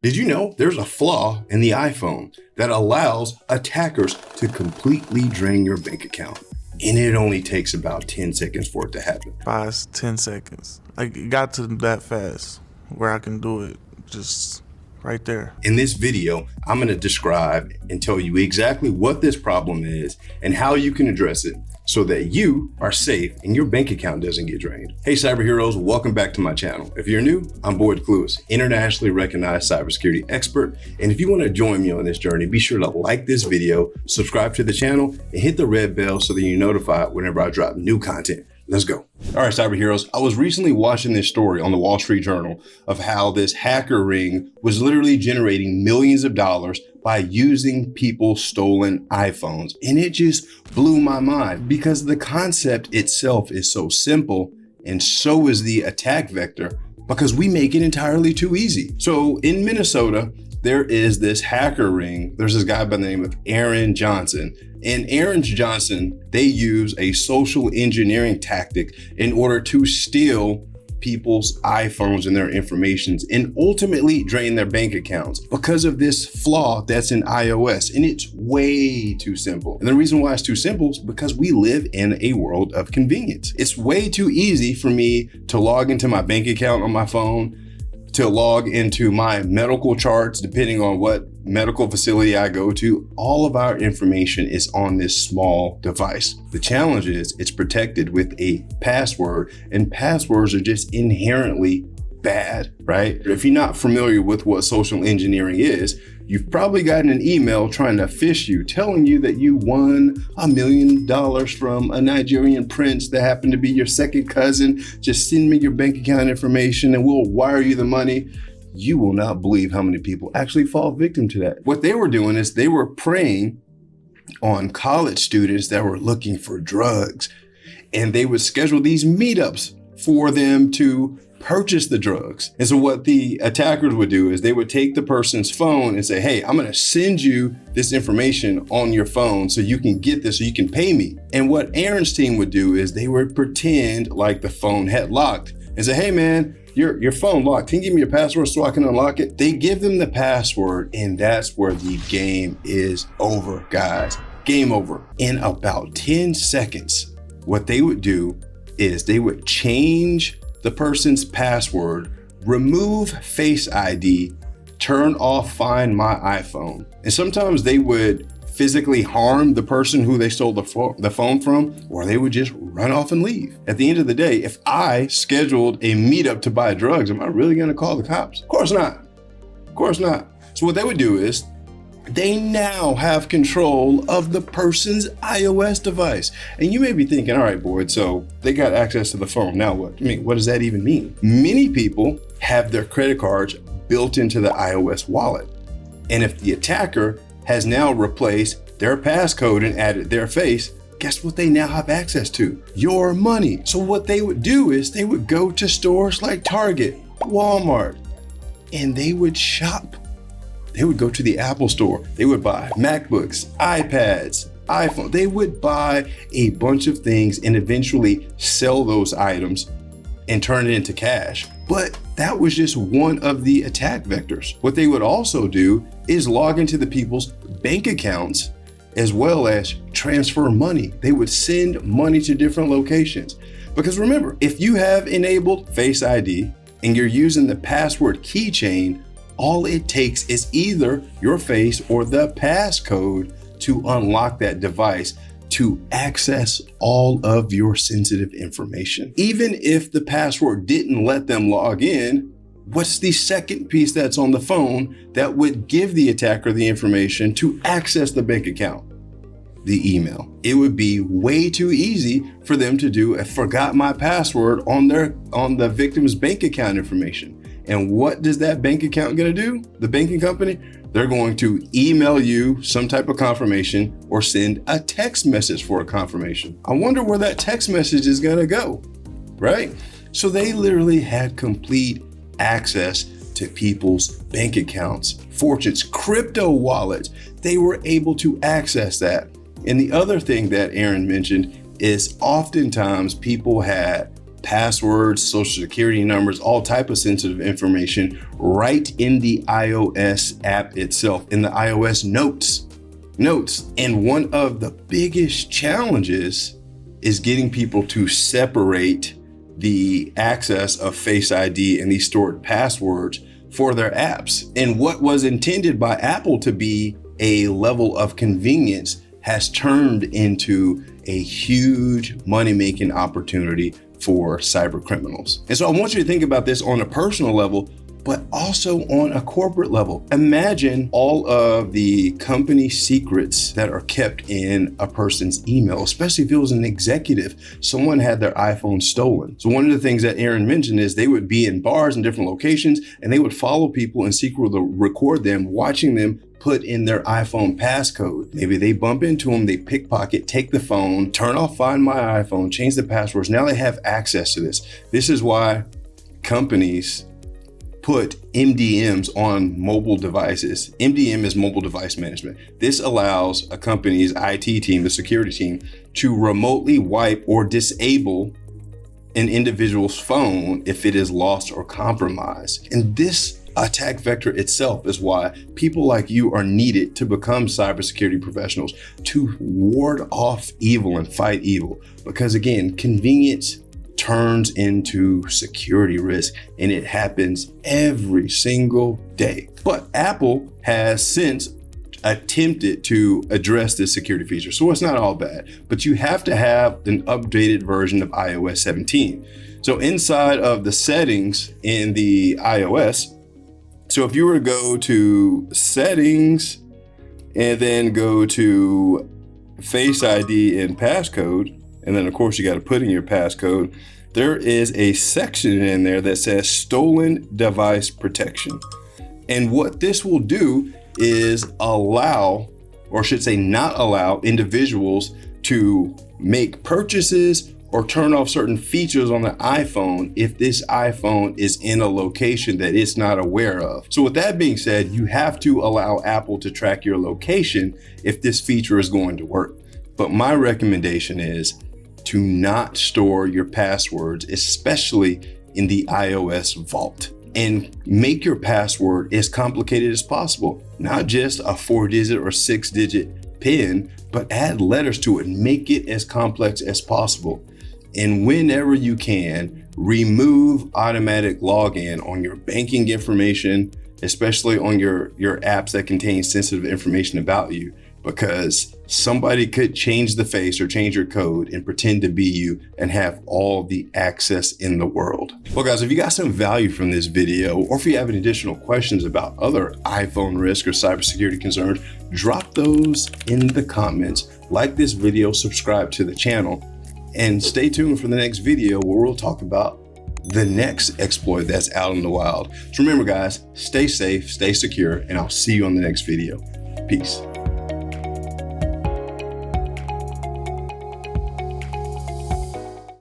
Did you know there's a flaw in the iPhone that allows attackers to completely drain your bank account? And it only takes about 10 seconds for it to happen. 10 seconds. It got to that fast where I can do it just right there. In this video, I'm going to describe and tell you exactly what this problem is and how you can address it so that you are safe and your bank account doesn't get drained. Hey, cyber heroes, welcome back to my channel. If you're new, I'm Boyd Clewis, internationally recognized cybersecurity expert. And if you want to join me on this journey, be sure to like this video, subscribe to the channel, and hit the red bell so that you're notified whenever I drop new content. Let's go. All right, cyber heroes. I was recently watching this story on the Wall Street Journal of how this hacker ring was literally generating millions of dollars by using people's stolen iPhones. And it just blew my mind because the concept itself is so simple and so is the attack vector because we make it entirely too easy. So in Minnesota, there is this hacker ring. There's this guy by the name of Aaron Johnson. And Aaron Johnson, they use a social engineering tactic in order to steal people's iPhones and their information and ultimately drain their bank accounts because of this flaw that's in iOS. And it's way too simple. And the reason why it's too simple is because we live in a world of convenience. It's way too easy for me to log into my bank account on my phone, to log into my medical charts, depending on what medical facility I go to. All of our information is on this small device. The challenge is it's protected with a password, and passwords are just inherently bad, right? If you're not familiar with what social engineering is, you've probably gotten an email trying to phish you, telling you that you won $1 million from a Nigerian prince that happened to be your second cousin. Just send me your bank account information and we'll wire you the money. You will not believe how many people actually fall victim to that. What they were doing is they were preying on college students that were looking for drugs, and they would schedule these meetups for them to purchase the drugs. And so what the attackers would do is they would take the person's phone and say, hey, I'm going to send you this information on your phone so you can get this, so you can pay me. And what Aaron's team would do is they would pretend like the phone had locked and say, hey man, your phone locked. Can you give me your password so I can unlock it? They give them the password, and that's where the game is over, guys. Game over. In about 10 seconds, what they would do is they would change the person's password, remove Face ID, turn off Find My iPhone. And sometimes they would physically harm the person who they stole the phone from, or they would just run off and leave. At the end of the day, if I scheduled a meetup to buy drugs, am I really gonna call the cops? Of course not. Of course not. So what they would do is they now have control of the person's iOS device. And you may be thinking, all right, Boyd, so they got access to the phone. Now what? I mean, what does that even mean? Many people have their credit cards built into the iOS wallet. And if the attacker has now replaced their passcode and added their face, guess what they now have access to? Your money. So what they would do is they would go to stores like Target, Walmart, and they would shop. They would go to the Apple store. They would buy MacBooks, iPads, iPhone. They would buy a bunch of things and eventually sell those items and turn it into cash. But that was just one of the attack vectors. What they would also do is log into the people's bank accounts as well as transfer money. They would send money to different locations. Because remember, if you have enabled Face ID and you're using the password keychain, all it takes is either your face or the passcode to unlock that device to access all of your sensitive information. Even if the password didn't let them log in, what's the second piece that's on the phone that would give the attacker the information to access the bank account? The email. It would be way too easy for them to do a forgot my password on the victim's bank account information. And what does that bank account gonna do? The banking company, they're going to email you some type of confirmation or send a text message for a confirmation. I wonder where that text message is gonna go, right? So they literally had complete access to people's bank accounts, fortunes, crypto wallets. They were able to access that. And the other thing that Aaron mentioned is oftentimes people had passwords, social security numbers, all type of sensitive information right in the iOS app itself, in the iOS notes. And one of the biggest challenges is getting people to separate the access of Face ID and these stored passwords for their apps. And what was intended by Apple to be a level of convenience has turned into a huge money-making opportunity for cyber criminals. And so I want you to think about this on a personal level, but also on a corporate level. Imagine all of the company secrets that are kept in a person's email, especially if it was an executive. Someone had their iPhone stolen. So one of the things that Aaron mentioned is they would be in bars in different locations and they would follow people and secretly record them, watching them put in their iPhone passcode. Maybe they bump into them, they pickpocket, take the phone, turn off Find My iPhone, change the passwords. Now they have access to this. This is why companies put MDMs on mobile devices. MDM is mobile device management. This allows a company's IT team, the security team, to remotely wipe or disable an individual's phone if it is lost or compromised. And this attack vector itself is why people like you are needed to become cybersecurity professionals, to ward off evil and fight evil. Because again, convenience turns into security risk, and it happens every single day. But Apple has since attempted to address this security feature, so it's not all bad, but you have to have an updated version of iOS 17. So inside of the settings in the iOS, so if you were to go to settings and then go to Face ID and passcode, and then of course you got to put in your passcode, there is a section in there that says stolen device protection. And what this will do is allow, or should say not allow, individuals to make purchases or turn off certain features on the iPhone if this iPhone is in a location that it's not aware of. So with that being said, you have to allow Apple to track your location if this feature is going to work. But my recommendation is to not store your passwords, especially in the iOS vault, and make your password as complicated as possible. Not just a 4-digit or 6-digit PIN, but add letters to it. Make it as complex as possible. And whenever you can, remove automatic login on your banking information, especially on your apps that contain sensitive information about you, because somebody could change the face or change your code and pretend to be you and have all the access in the world. Well, guys, if you got some value from this video, or if you have any additional questions about other iPhone risk or cybersecurity concerns, drop those in the comments. Like this video, subscribe to the channel, and stay tuned for the next video where we'll talk about the next exploit that's out in the wild. So remember, guys, stay safe, stay secure, and I'll see you on the next video. Peace.